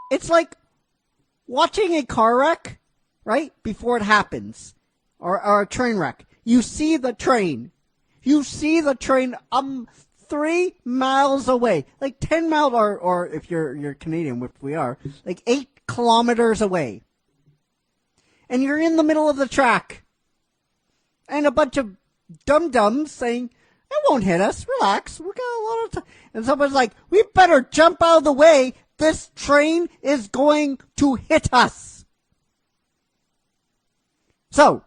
it's like watching a car wreck, right? Before it happens. Or a train wreck. You see the train. You see the train 3 miles away. Like 10 miles, or if you're Canadian, which we are, like 8 kilometers away. And you're in the middle of the track. And a bunch of dum-dums saying, it won't hit us. Relax. We got a lot of time. And someone's like, we better jump out of the way. This train is going to hit us. So,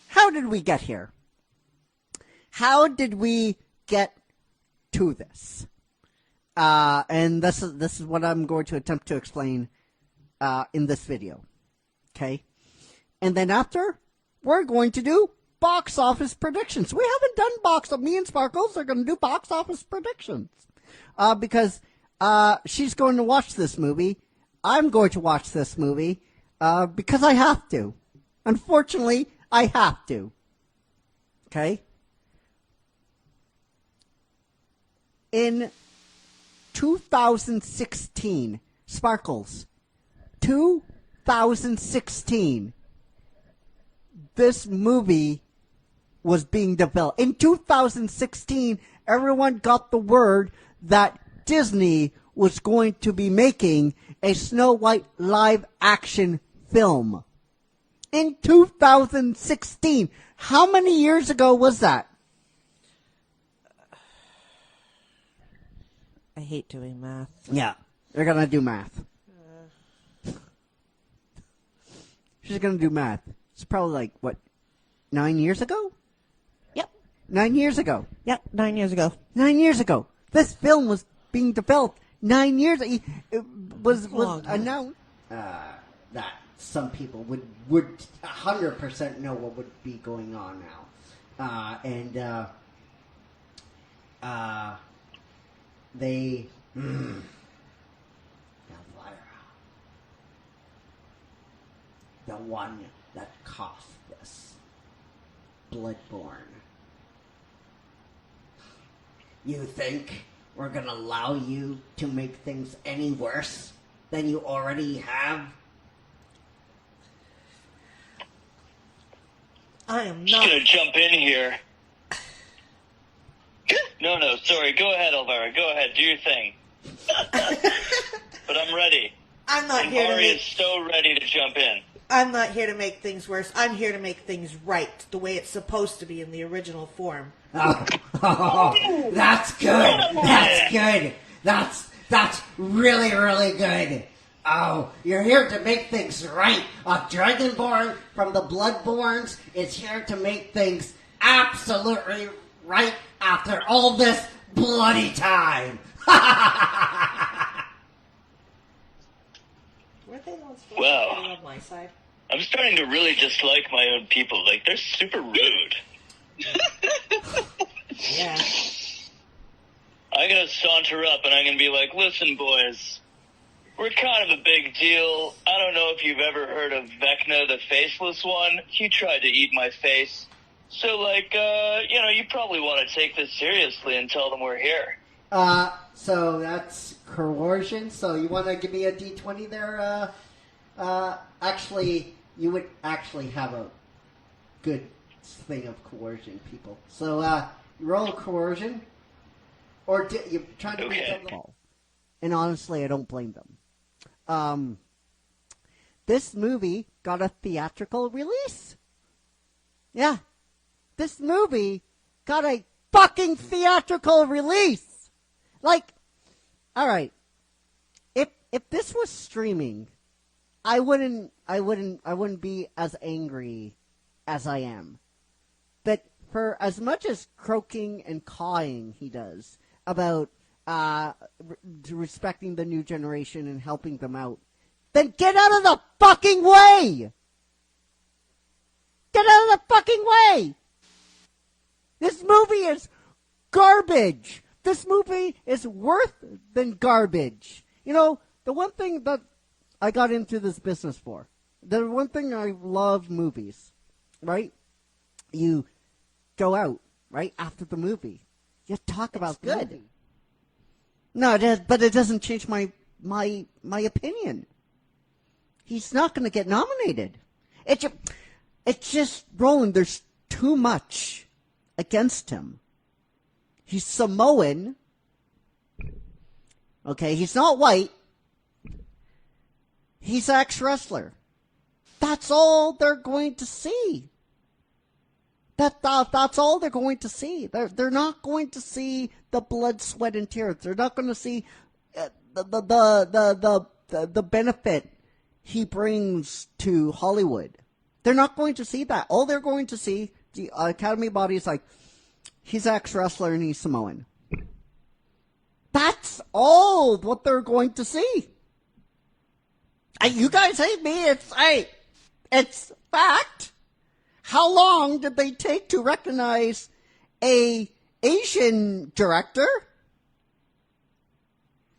how did we get here? How did we get to this? And this is what I'm going to attempt to explain in this video. Okay? And then after, we're going to do box office predictions. We haven't done me and Sparkles are going to do box office predictions. Because she's going to watch this movie. I'm going to watch this movie because I have to. Unfortunately, I have to. Okay? In 2016, Sparkles, 2016, this movie was being developed. In 2016, everyone got the word that Disney was going to be making a Snow White live action film. In 2016. How many years ago was that? I hate doing math. Yeah, they're going to do math. She's going to do math. It's probably like, 9 years ago? Yep. 9 years ago. Yep, 9 years ago. 9 years ago. This film was being developed 9 years ago. It was announced that some people would 100% know what would be going on now. They... Elvira. The one that caused this. Bloodborne. You think we're gonna allow you to make things any worse than you already have? I am Just not gonna jump in here. No, sorry. Go ahead, Elvira. Go ahead. Do your thing. But I'm ready. I'm not and here to Mari make... is so ready to jump in. I'm not here to make things worse. I'm here to make things right, the way it's supposed to be in the original form. Oh, that's good. That's good. That's really, really good. Oh, you're here to make things right. A Dragonborn from the Bloodborns is here to make things absolutely right after all this bloody time. Weren't they all supposed Wow. to be on my side? I'm starting to really dislike my own people. Like, they're super rude. Yeah. I'm gonna saunter up and I'm gonna be like, listen, boys. We're kind of a big deal. I don't know if you've ever heard of Vecna, the Faceless One. He tried to eat my face. So, you probably want to take this seriously and tell them we're here. So that's coercion. So you want to give me a D20 there? Actually, you would actually have a good thing of coercion, people. So, roll coercion. Or you're trying to Okay. beat them. And honestly, I don't blame them. This movie got a theatrical release. Yeah. This movie got a fucking theatrical release. Like, alright. If this was streaming, I wouldn't be as angry as I am. But for as much as croaking and cawing he does about respecting the new generation and helping them out, then get out of the fucking way! Get out of the fucking way! This movie is garbage! This movie is worse than garbage. You know, the one thing that I got into this business for, the one thing I love movies, right? You go out, right, after the movie. You talk about the movie. No, but it doesn't change my my opinion. He's not going to get nominated. It's just, Roland, there's too much against him. He's Samoan. Okay, he's not white. He's an ex-wrestler. That's all they're going to see. That's all they're going to see. They're not going to see the blood, sweat, and tears. They're not going to see the benefit he brings to Hollywood. They're not going to see that. All they're going to see, the Academy body is like, he's an ex-wrestler and he's Samoan. That's all what they're going to see. You guys hate me. It's fact. How long did they take to recognize a Asian director?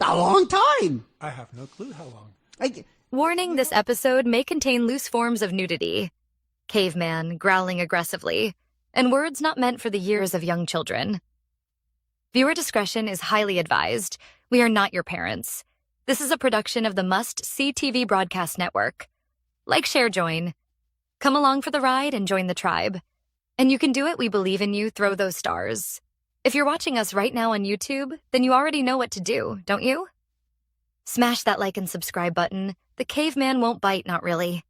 A long time. I have no clue how long. Warning, this episode may contain loose forms of nudity. Caveman growling aggressively, and words not meant for the ears of young children. Viewer discretion is highly advised. We are not your parents. This is a production of the Must See TV Broadcast Network. Like, share, join. Come along for the ride and join the tribe. And you can do it. We believe in you. Throw those stars. If you're watching us right now on YouTube, then you already know what to do, don't you? Smash that like and subscribe button. The caveman won't bite, not really.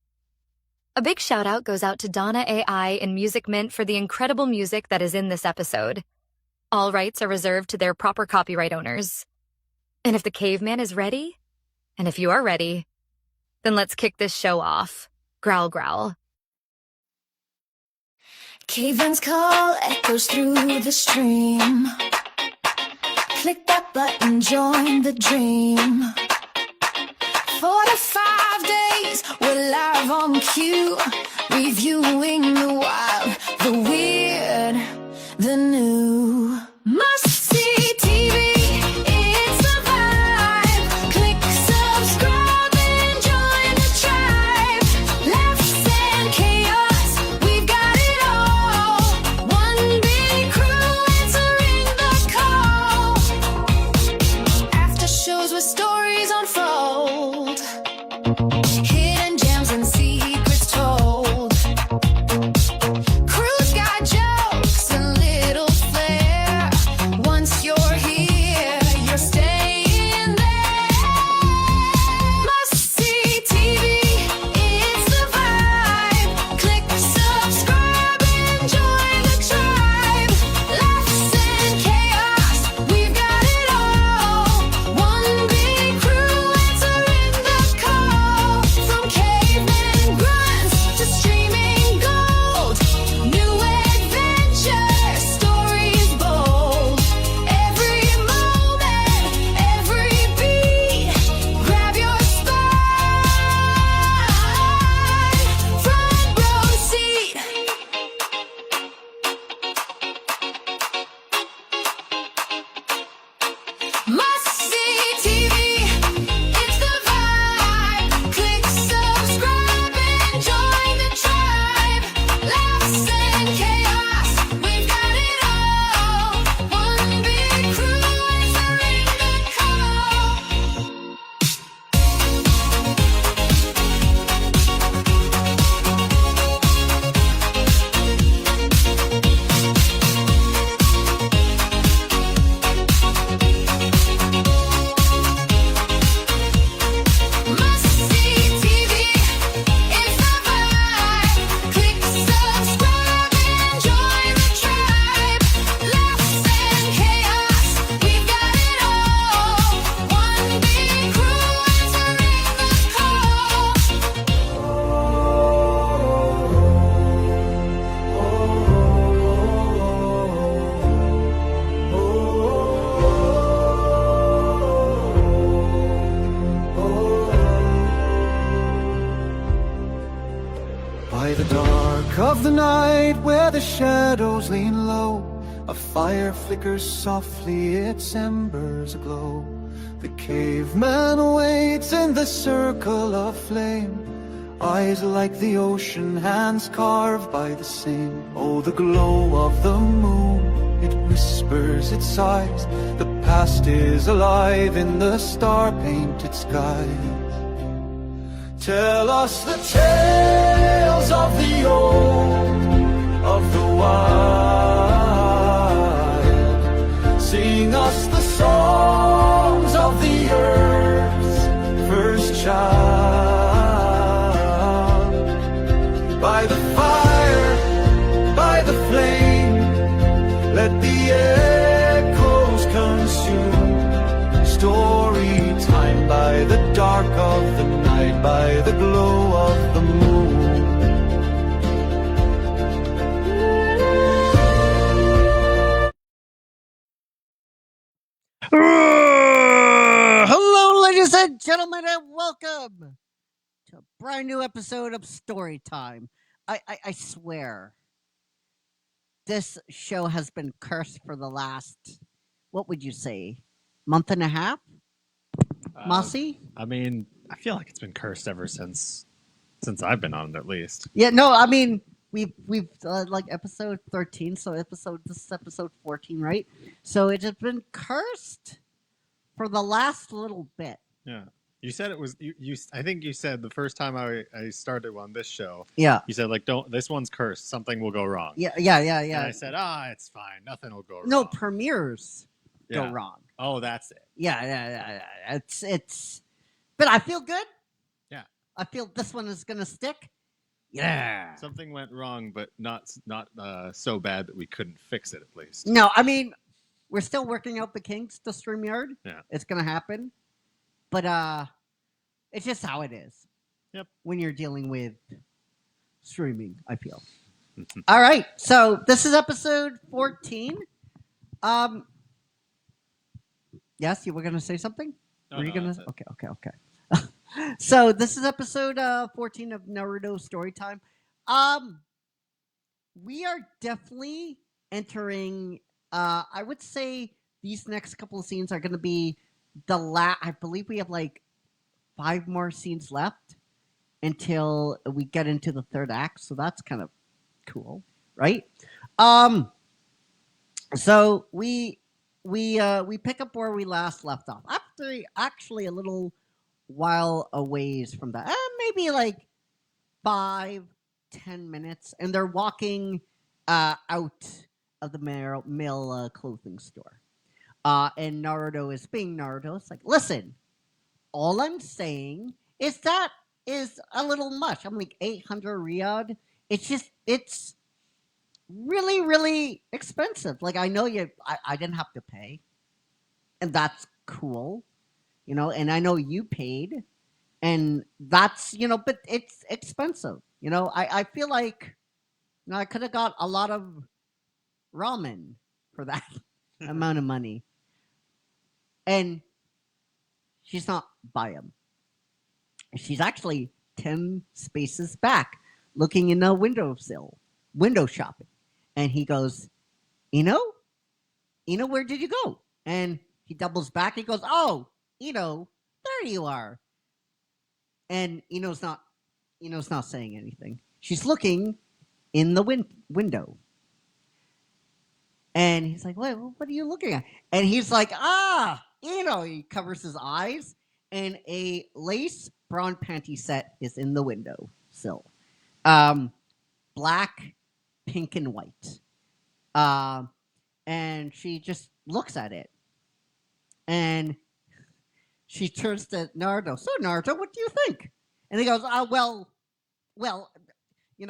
A big shout out goes out to Donna A.I. and Music Mint for the incredible music that is in this episode. All rights are reserved to their proper copyright owners. And if the caveman is ready, and if you are ready, then let's kick this show off. Growl, growl. Caveman's call echoes through the stream. Click that button, join the dream. 45 days, we're live on cue. Reviewing the wild, the weird, the new. Must see TV, it's the vibe. Click subscribe and join the tribe. Laughs and chaos, we've got it all. One big crew answering the call. After shows where stories unfold, hidden gems and secrets told. Crew's got jokes and little flair. Once you're here, you're staying there. Must see TV, it's the vibe. Click subscribe and join the tribe. Laughs and chaos, we've got it all. One big crew answering the call. From caveman grunts to streaming gold. New adventure, stories bold. Every moment, every beat. Grab your spot. Front row seat. Must see TV, it's the vibe. Click subscribe and join the tribe. Laughs and chaos, we've got it all. One big crew answering the call. Must see TV, it's the vibe. Click subscribe and join the tribe. Laughs and chaos, we've got it all. One big crew answering the call. By the dark of the night, where the shadows lean low, a fire flickers softly, its embers aglow. The caveman waits in the circle of flame, eyes like the ocean, hands carved by the same. Oh, the glow of the moon, it whispers embers it sighs. The past is alive in the star-painted skies. Tell us the tales of the old, of the wild. Sing us the songs of the earth's first child. By the fire, by the flame, let the echoes consume. Story time by the dark of the night, by the glow of the moon. Hello, ladies and gentlemen, and welcome to a brand new episode of Storytime. I swear, this show has been cursed for the last, what would you say, month and a half? Mossy? I mean, I feel like it's been cursed ever since I've been on it, at least. Yeah, no, I mean, we've like episode 13, so this is episode 14, right? So it has been cursed for the last little bit. Yeah. You said it was you. I think you said the first time I started on this show. Yeah. You said like, don't. This one's cursed. Something will go wrong. Yeah. And I said, it's fine. Nothing will go wrong. No, premieres go Yeah. wrong. Oh, that's it. Yeah. It's. But I feel good. Yeah. I feel this one is gonna stick. Yeah. Something went wrong, but not so bad that we couldn't fix it. At least. No, I mean, we're still working out the kinks to StreamYard. Yeah. It's gonna happen. But it's just how it is. Yep. When you're dealing with streaming, I feel. All right. So this is episode 14. Yes, you were gonna say something? Were you gonna? Okay. So this is episode 14 of Naruto Storytime. We are definitely entering. I would say these next couple of scenes are going to be I believe we have like 5 more scenes left until we get into the third act. So that's kind of cool, right? So we pick up where we last left off after actually a little while a ways from that, maybe like 5-10 minutes, and they're walking out of the male clothing store. And Naruto is being Naruto. It's like, listen, all I'm saying is that is a little much. I'm like 800 riyad. It's really, really expensive. Like, I know I didn't have to pay, and that's cool, and I know you paid, and that's, but it's expensive. I feel like, I could have got a lot of ramen for that amount of money. And she's not by him. She's actually 10 spaces back, looking in a window shopping. And he goes, Ino, where did you go? And he doubles back. He goes, oh, Ino, there you are. And Ino's not saying anything. She's looking in the window. And he's like, what are you looking at? And he's like, he covers his eyes, and a lace brown panty set is in the window sill. Black, pink, and white. And she just looks at it. And she turns to Naruto. So, Naruto, what do you think? And he goes, well, you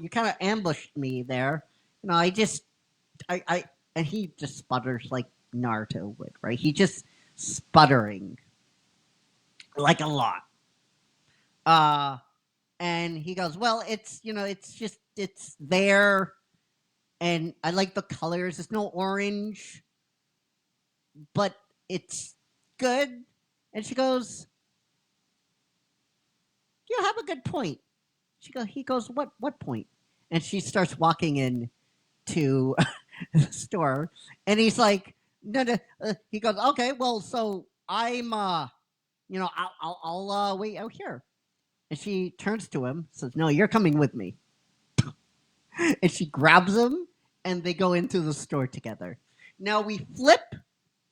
kind of ambushed me there. And he just sputters like Naruto would, right? He just sputtering like a lot. And he goes, well, it's there, and I like the colors. There's no orange, but it's good. And she goes, you have a good point. He goes, what point? And she starts walking in to the store, and he's like, no. He goes, okay, well, so I'm, I'll wait out here. And she turns to him, says, no, you're coming with me. And she grabs him and they go into the store together. Now we flip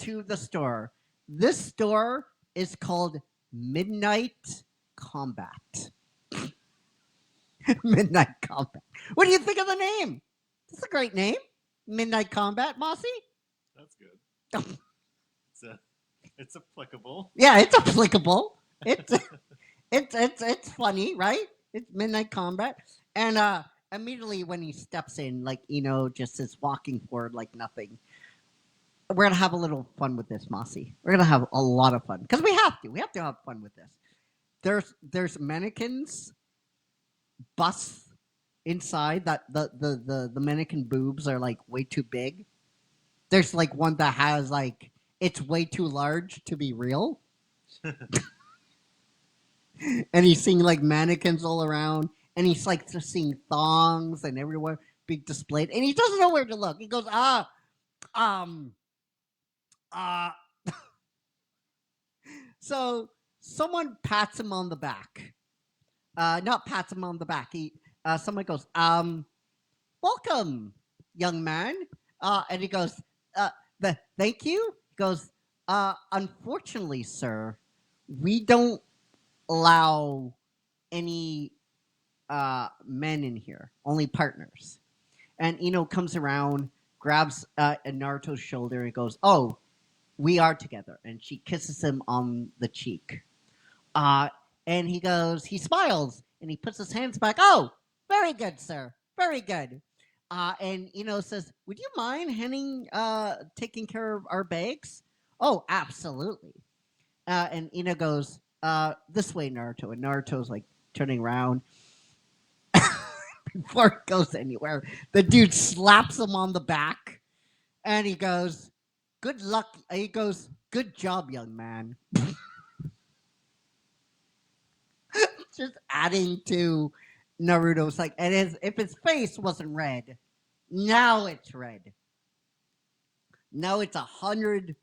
to the store. This store is called Midnight Combat. Midnight Combat. What do you think of the name? It's a great name. Midnight Combat, Mossy? That's good. It's applicable. Yeah, it's applicable. It's funny, right? It's Midnight Combat. And immediately when he steps in, like, just is walking forward like nothing. We're gonna have a little fun with this, Mossy. We're gonna have a lot of fun. Because we have to. We have to have fun with this. There's mannequins bust inside that the mannequin boobs are like way too big. There's like one that has like it's way too large to be real. And he's seeing like mannequins all around, and he's like just seeing thongs and everywhere being displayed, and he doesn't know where to look. He goes, So someone pats him on the back. Not pats him on the back. Someone goes, welcome, young man. And he goes, thank you. He goes, unfortunately, sir, we don't allow any men in here, only partners. And comes around, grabs Naruto's shoulder, and goes, oh, we are together. And she kisses him on the cheek. And he smiles, and he puts his hands back. Oh, very good, sir. Very good. And says, would you mind taking care of our bags? Oh, absolutely. And goes, this way, Naruto. And Naruto's like turning around. Before it goes anywhere, the dude slaps him on the back, and he goes, good luck. He goes, good job, young man. Just adding to Naruto's like, and if his face wasn't red, now it's red. Now it's 100%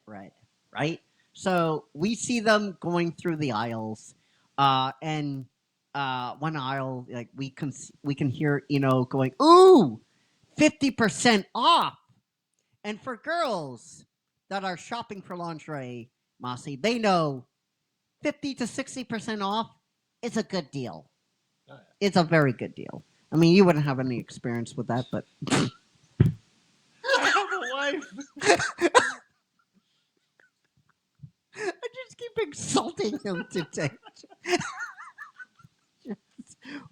red, right? So we see them going through the aisles, and one aisle, like we can hear, going, ooh, 50% off. And for girls that are shopping for lingerie, Mossy, they know 50 to 60% off is a good deal. Oh, yeah. It's a very good deal. I mean, you wouldn't have any experience with that, but I have a wife. I just keep insulting him today.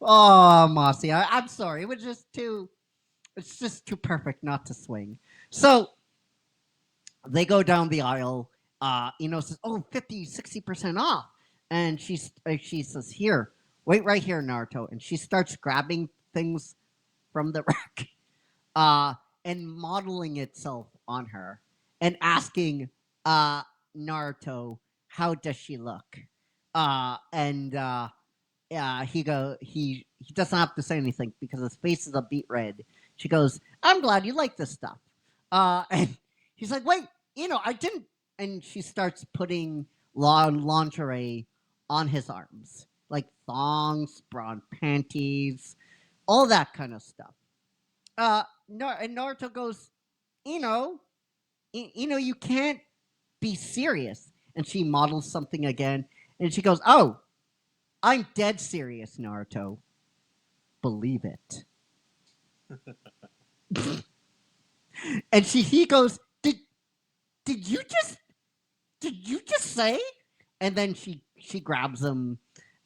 Oh, Mossy, I'm sorry. It's just too perfect not to swing. So they go down the aisle, says, oh, 50, 60% off. And she says, here, wait right here, Naruto. And she starts grabbing things from the rack, and modeling itself on her and asking Naruto, how does she look? He doesn't have to say anything because his face is a beet red. She goes, I'm glad you like this stuff. And he's like, wait, I didn't. And she starts putting lingerie on his arms, like thongs, brown panties, all that kind of stuff. And Naruto goes, you can't be serious. And she models something again, and she goes, oh, I'm dead serious, Naruto. Believe it. And he goes, did you just say? And then she grabs him,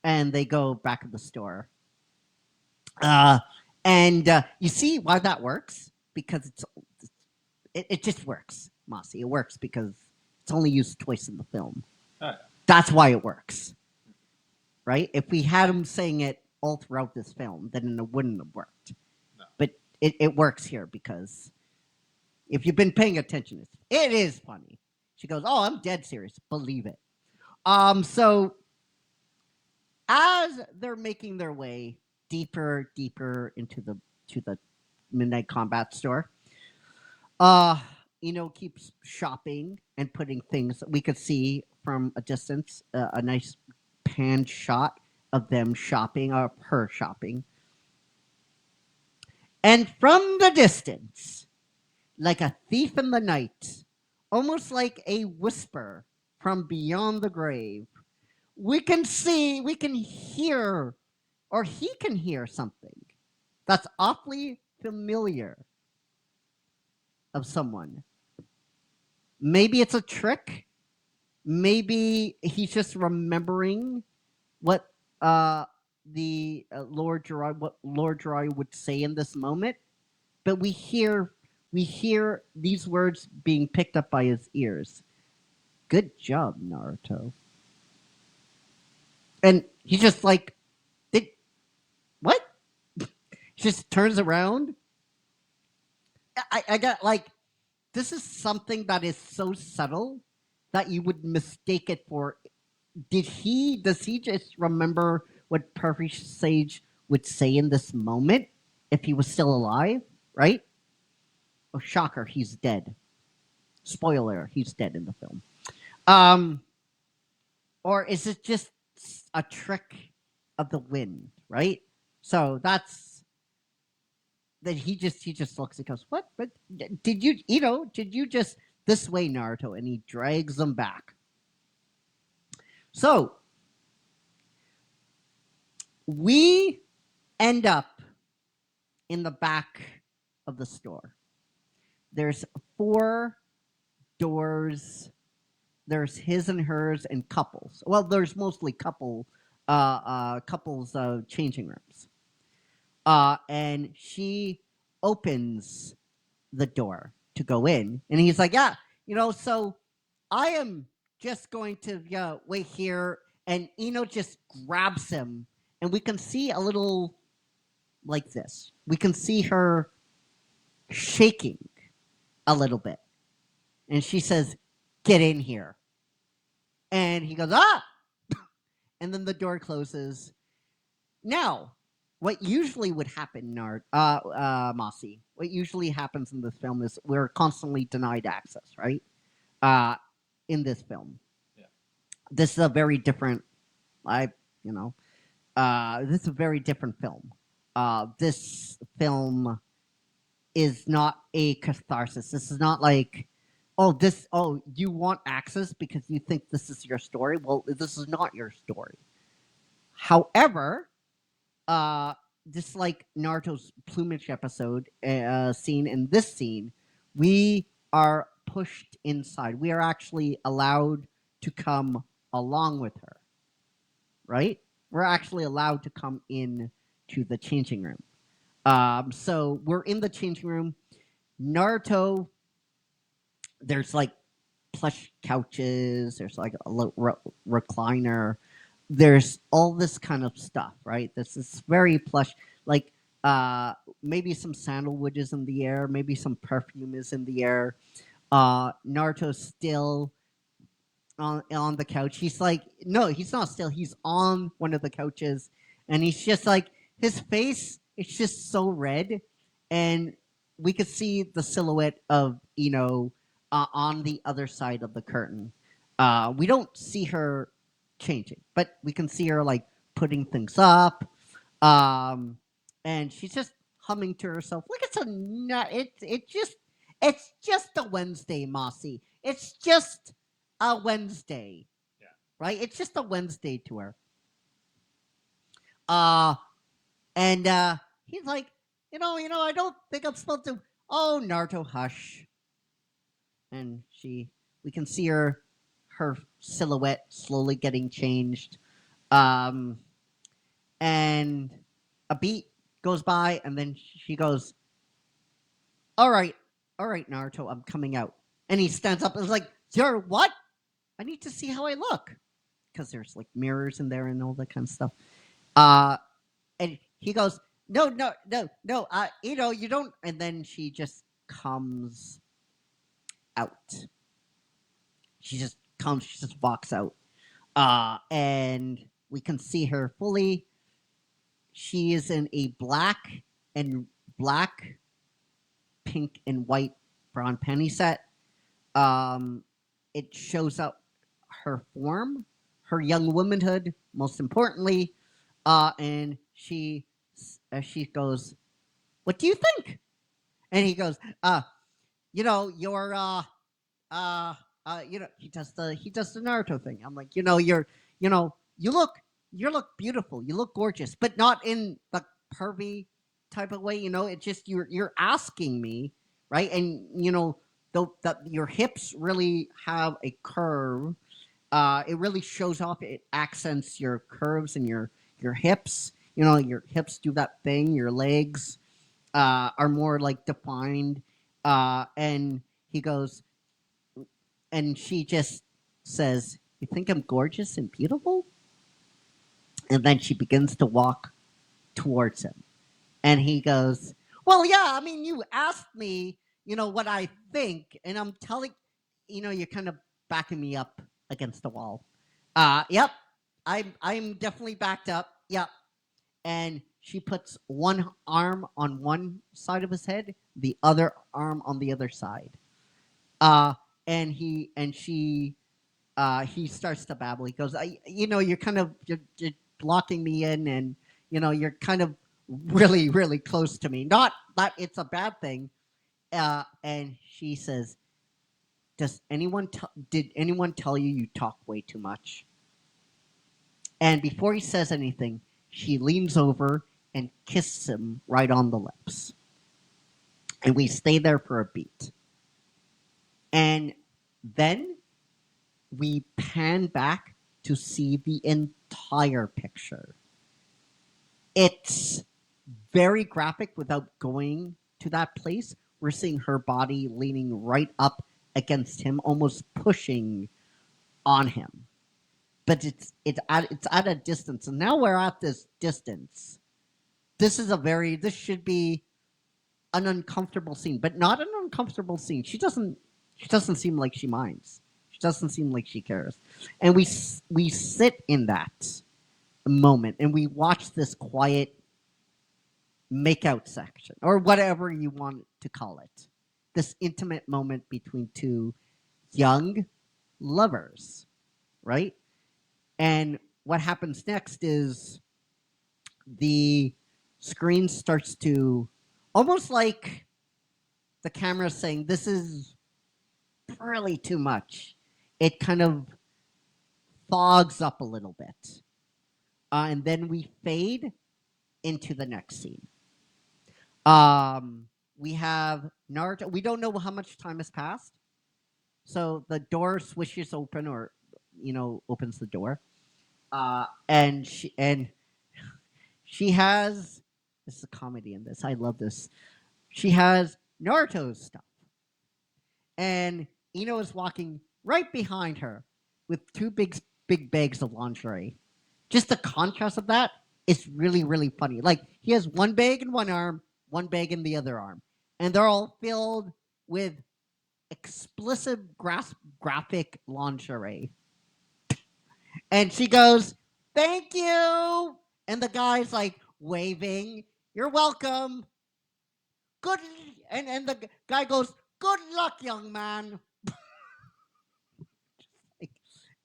and they go back to the store. And you see why that works? Because it just works, Mossy. It works because it's only used twice in the film. Oh, yeah. That's why it works. Right? If we had him saying it all throughout this film, then it wouldn't have worked. No. But it works here because if you've been paying attention, it is funny. She goes, oh, I'm dead serious. Believe it. So as they're making their way deeper into the Midnight Combat store, keeps shopping and putting things that we could see from a distance, a nice pan shot of them shopping, or her shopping. And from the distance, like a thief in the night, almost like a whisper from beyond the grave, we can hear, or he can hear something that's awfully familiar of someone. Maybe it's a trick. Maybe he's just remembering what Lord Jiraiya would say in this moment. But we hear these words being picked up by his ears. Good job, Naruto. And he just like, what? He just turns around. I got like, this is something that is so subtle that you would mistake it for. Does he just remember what Perfect Sage would say in this moment if he was still alive, right? Oh, shocker, he's dead. Spoiler, he's dead in the film. Or is it just a trick of the wind, right? So that's that he just looks and goes, what? But did you just this way, Naruto? And he drags them back. So we end up in the back of the store. There's 4 doors. There's his and hers and couples. Well, there's mostly couples changing rooms. And she opens the door to go in, and he's like, yeah, so I am just going to wait here. And Ino just grabs him, and we can see a little like this. We can see her shaking a little bit. And she says, get in here. And he goes, ah! And then the door closes. Now, what usually would happen, Mossy, what usually happens in this film is we're constantly denied access, right? In this film. Yeah. This is a very different, this is a very different film. This film is not a catharsis. This is not like, you want access because you think this is your story. Well, this is not your story. However, just like Naruto's plumage episode scene, in this scene, we are pushed inside. We are actually allowed to come along with her, right? We're actually allowed to come in to the changing room. So we're in the changing room. Naruto, there's like plush couches. There's like a recliner. There's all this kind of stuff, right? This is very plush. Like maybe some sandalwood is in the air. Maybe some perfume is in the air. Naruto's still on the couch. He's like, no, he's not still. He's on one of the couches. And he's just like, his face is just so red. And we could see the silhouette of, on the other side of the curtain. We don't see her changing, but we can see her like putting things up. And she's just humming to herself. Like it's just a Wednesday, Mossy. It's just a Wednesday. Yeah. Right? It's just a Wednesday to her. And he's like, I don't think I'm supposed to. Oh, Naruto, hush. And we can see her silhouette slowly getting changed. And a beat goes by, and then she goes, all right, Naruto, I'm coming out. And he stands up and is like, you're what? I need to see how I look. Because there's like mirrors in there and all that kind of stuff. And he goes, no, you don't. And then she just comes out. She just walks out. And we can see her fully. She is in a black, pink, and white brown penny set. It shows up her form, her young womanhood, most importantly. And she goes, what do you think? And he goes, you're he does the Naruto thing. I'm like, you look beautiful, you look gorgeous, but not in the pervy type of way. It's just you're asking me, right? And your hips really have a curve. It really shows off. It accents your curves and your hips. Your hips do that thing. Your legs are more like defined. And he goes, and she just says, "You think I'm gorgeous and beautiful?" And then she begins to walk towards him. And he goes, "Well, yeah, I mean, you asked me, what I think, and I'm telling, you're kind of backing me up against the wall." Yep, I'm definitely backed up. Yep. And she puts one arm on one side of his head, the other arm on the other side. And he starts to babble. He goes, you're kind of you're blocking me in, and you're kind of really, really close to me. Not that it's a bad thing. And she says, did anyone tell you talk way too much? And before he says anything, she leans over and kisses him right on the lips. And we stay there for a beat. And then we pan back to see the entire picture. It's very graphic without going to that place. We're seeing her body leaning right up against him, almost pushing on him. But it's at a distance. And now we're at this distance. This should be an uncomfortable scene, but not an uncomfortable scene. She doesn't seem like she minds. She doesn't seem like she cares. And we sit in that moment and we watch this quiet makeout section, or whatever you want to call it. This intimate moment between two young lovers, right? And what happens next is the screen starts to, almost like the camera saying, this is really too much. It kind of fogs up a little bit. And then we fade into the next scene. We have Naruto. We don't know how much time has passed. So the door swishes open, or opens the door. And she has, this is a comedy in this. I love this. She has Naruto's stuff. And Ino is walking right behind her with two big bags of lingerie. Just the contrast of that is really, really funny. Like, he has one bag in one arm, one bag in the other arm. And they're all filled with explicit graphic lingerie. And she goes, "Thank you." And the guy's like waving, "You're welcome." Good. And the guy goes, "Good luck, young man."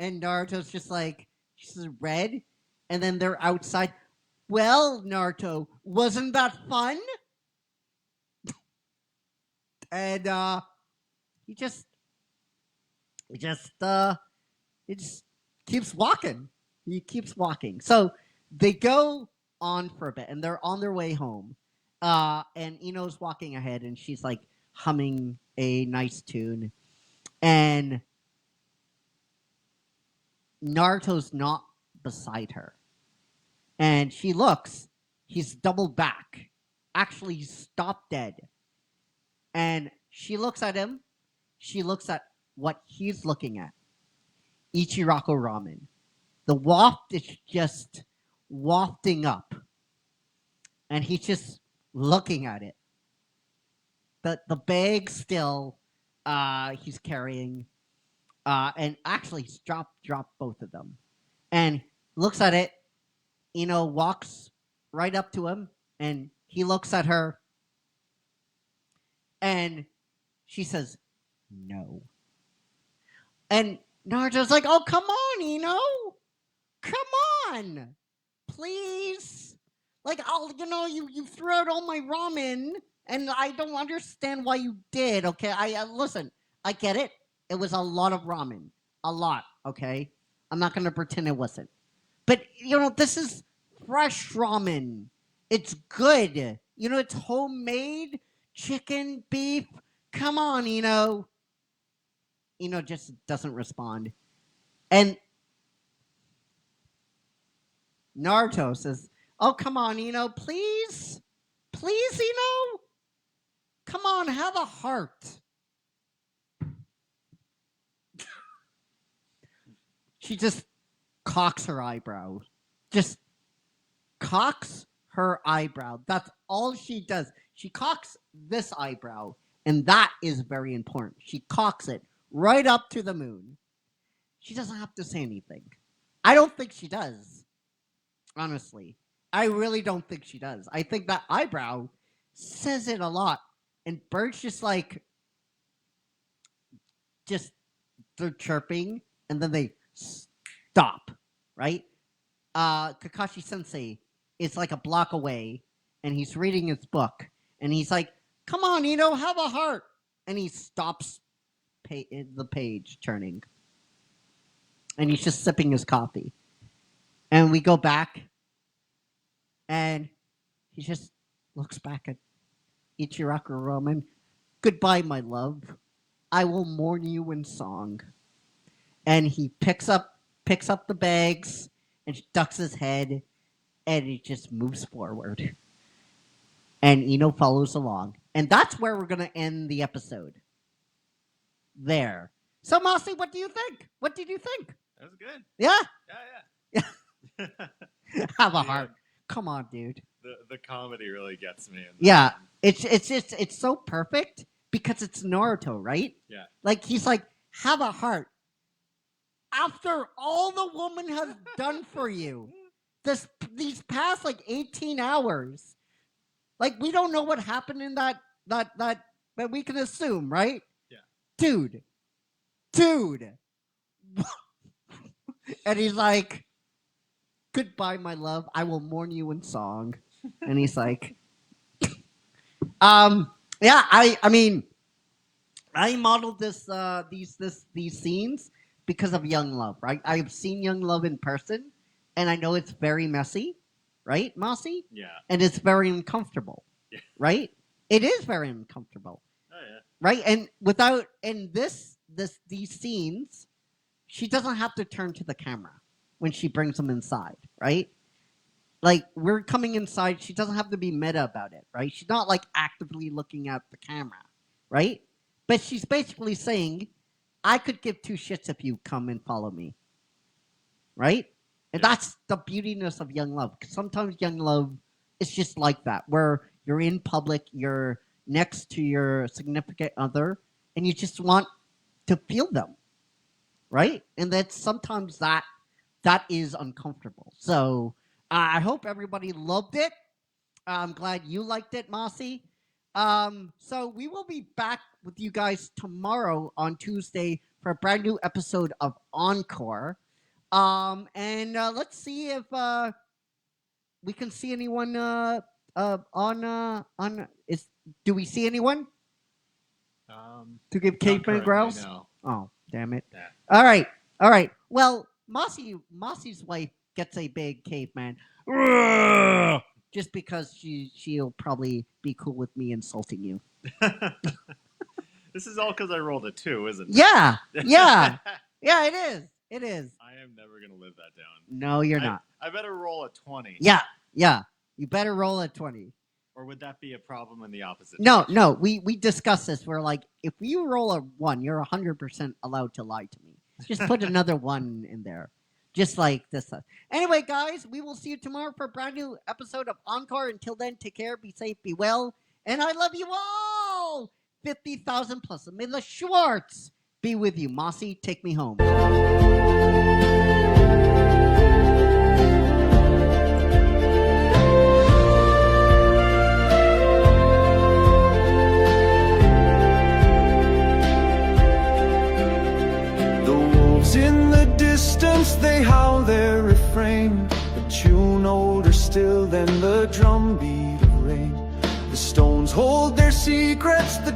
And Naruto's just like, she's red. And then they're outside. "Well, Naruto, wasn't that fun?" And he just keeps walking. He keeps walking. So they go on for a bit, and they're on their way home. And Ino's walking ahead, and she's like humming a nice tune. And Naruto's not beside her. And she looks, he's doubled back. Actually, he's stopped dead. And she looks at him. She looks at what he's looking at. Ichiraku ramen. The waft is just wafting up. And he's just looking at it. The bag still he's carrying. And actually he's dropped both of them. And looks at it. Walks right up to him. And he looks at her. And she says, "No." And Naruto's like, "Oh, come on, Ino. Come on. Please. Like, you threw out all my ramen, and I don't understand why you did. Okay, listen. I get it. It was a lot of ramen, a lot. Okay, I'm not gonna pretend it wasn't. But this is fresh ramen. It's good. It's homemade chicken, beef. Come on, just doesn't respond. And Naruto says, "Oh, come on, please, come on, have a heart." She just cocks her eyebrow. Just cocks her eyebrow. That's all she does. She cocks this eyebrow, and that is very important. She cocks it right up to the moon. She doesn't have to say anything. I don't think she does. Honestly. I really don't think she does. I think that eyebrow says it a lot. And birds they're chirping, and then they stop, right? Kakashi Sensei is like a block away, and he's reading his book, and he's like, "Come on, have a heart," and he stops the page turning, and he's just sipping his coffee, and we go back, and he just looks back at Ichiraku Roman. "Goodbye, my love. I will mourn you in song." And he picks up the bags and ducks his head, and he just moves forward. And Ino follows along. And that's where we're going to end the episode. There. So, Mossy, what do you think? What did you think? That was good. Yeah? Yeah. Have a heart. Come on, dude. The comedy really gets me. Yeah. It's so perfect because it's Naruto, right? Yeah. Like, he's like, have a heart. After all the woman has done for you, these past 18 hours, we don't know what happened in that, but we can assume, right? Yeah. Dude. And he's like, "Goodbye, my love. I will mourn you in song." And he's like, yeah. I mean, I modeled these scenes because of Young Love, right? I've seen Young Love in person, and I know it's very messy, right, Mossy? Yeah. And it's very uncomfortable, right? It is very uncomfortable. Oh yeah. Right? And these scenes, she doesn't have to turn to the camera when she brings them inside, right? We're coming inside, she doesn't have to be meta about it, right? She's not actively looking at the camera, right? But she's basically saying, "I could give two shits if you come and follow me." Right? And that's the beautiness of Young Love. 'Cause sometimes Young Love is just like that, where you're in public, you're next to your significant other, and you just want to feel them. Right? And that's sometimes that is uncomfortable. So I hope everybody loved it. I'm glad you liked it, Mossy. So we will be back with you guys tomorrow on Tuesday for a brand new episode of Encore. And let's see if we can see anyone do we see anyone to give Caveman growls? No. Oh, damn it. Yeah. All right. Well, Mossy's wife gets a big caveman. Just because she'll probably be cool with me insulting you. This is all because I rolled a 2, isn't it? Yeah. Yeah, it is. I am never going to live that down. No, you're not. I better roll a 20. Yeah. You better roll a 20. Or would that be a problem in the opposite? No. We discussed this. We're like, if you roll a 1, you're 100% allowed to lie to me. Just put another 1 in there. Just like this. Anyway, guys, we will see you tomorrow for a brand new episode of Encore. Until then, take care, be safe, be well, and I love you all! 50,000 plus. And may the Schwartz be with you. Mossy, take me home. In the distance they howl their refrain, but you know they're still than the drumbeat of rain. The stones hold their secrets, the